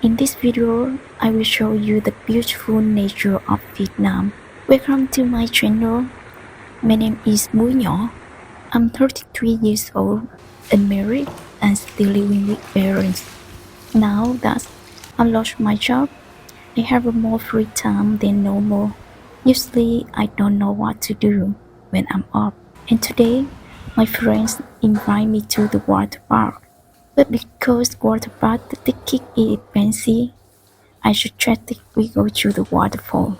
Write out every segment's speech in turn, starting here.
In this video, I will show you the beautiful nature of Vietnam. Welcome to my channel. My name is Muối Nhỏ. I'm 33 years old, unmarried, and still living with parents. Now that I lost my job, I have more free time than normal. Usually, I don't know what to do when I'm off. And today, my friends invite me to the water park. But because water park the ticket is expensive, I suggest we go to the waterfall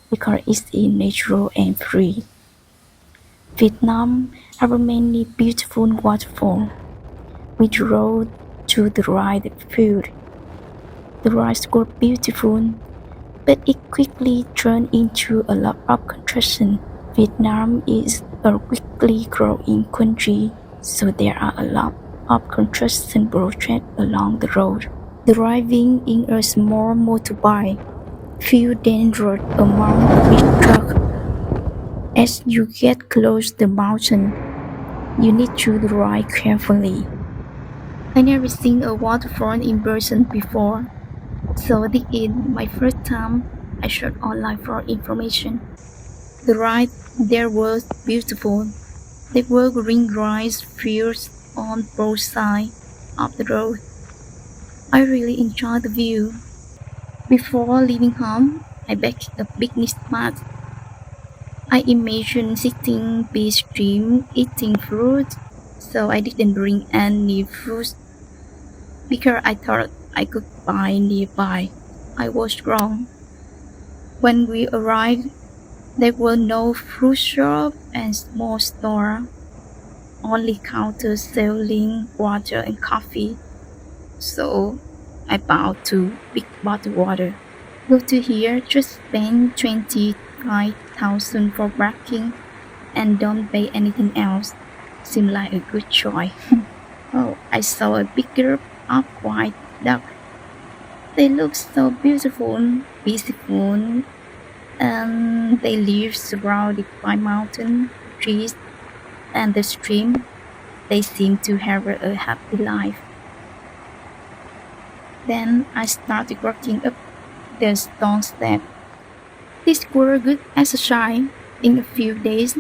because it's natural and free. Vietnam has many beautiful waterfalls. We drove to the right field. The rides were beautiful, but it quickly turned into a lot of construction. Vietnam is a quickly growing country, so there are a lot of construction projects along the road. Driving in a small motorbike feels dangerous among a big truck. As you get close to the mountain, you need to drive carefully. I never seen a waterfall in person before, so this is my first time. I searched online for information. The ride there was beautiful. There were green rice fields on both sides of the road. I really enjoyed the view. Before leaving home, I packed a picnic mat. I imagined sitting by a stream eating fruit, so I didn't bring any fruit because I thought I could buy nearby. I was wrong. When we arrived, there were no fruit shop and small store, only counters selling water and coffee. So I bought two big bottled water. Go to here, just spend 25,000 for parking and don't pay anything else. Seemed like a good choice. Oh, I saw a big group of white ducks. They look so beautiful, peaceful, and they live surrounded by mountains, trees, and the stream. They seem to have a happy life. Then I started walking up the stone step. This were good exercise. In a few days,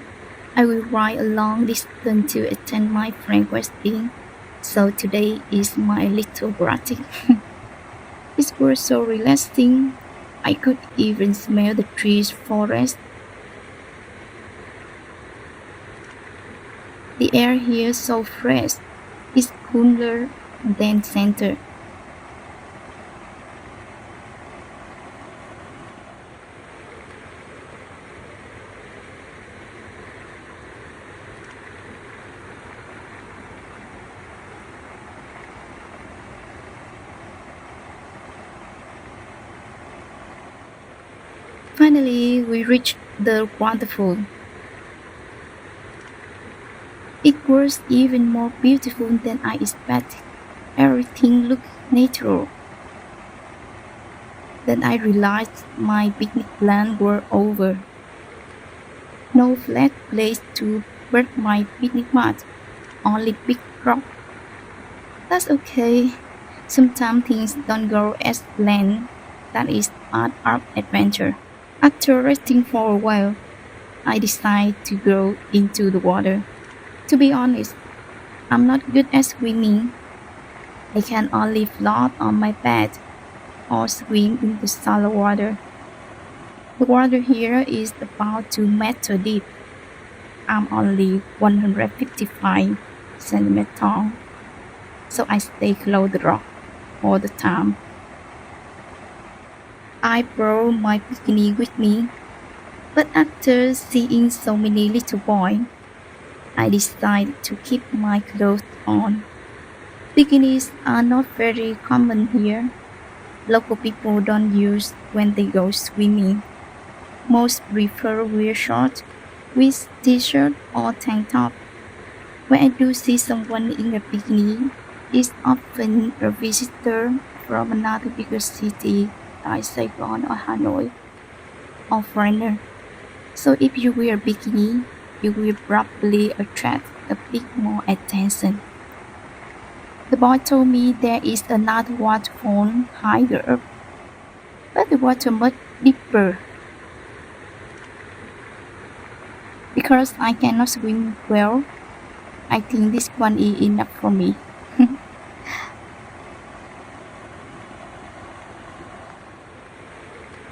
I will ride a long distance to attend my friend's wedding. So today is my little practice. It was so relaxing. I could even smell the trees forest. The air here is so fresh. It's cooler than center. Finally, we reached the waterfall. It was even more beautiful than I expected. Everything looked natural. Then I realized my picnic plans were over. No flat place to put my picnic mat, only big rock. That's okay. Sometimes things don't go as planned. That is part of adventure. After resting for a while, I decided to go into the water. To be honest, I'm not good at swimming. I can only float on my bed or swim in the shallow water. The water here is about 2 meters deep. I'm only 155 centimeters tall, so I stay close to the rock all the time. I brought my bikini with me, but after seeing so many little boys, I decided to keep my clothes on. Bikinis are not very common here. Local people don't use when they go swimming. Most prefer wear shorts with t-shirt or tank top. When I do see someone in a bikini, it's often a visitor from another bigger city like Saigon or Hanoi, or foreigner. So if you wear a bikini, you will probably attract a bit more attention. The boy told me there is another waterfall higher up, but the water much deeper. Because I cannot swim well, I think this one is enough for me.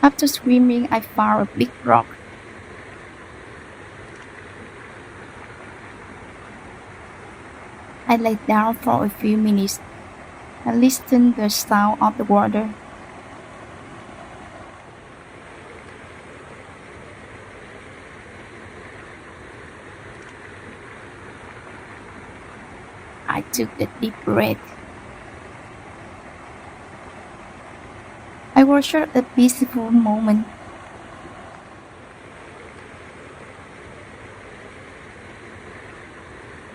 After swimming, I found a big rock. I lay down for a few minutes and listened to the sound of the water. I took a deep breath. I was such a peaceful moment.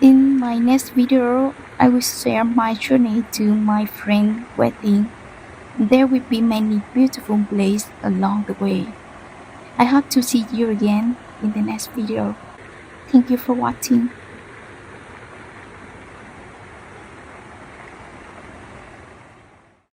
In my next video, I will share my journey to my friend's wedding. There will be many beautiful places along the way. I hope to see you again in the next video. Thank you for watching.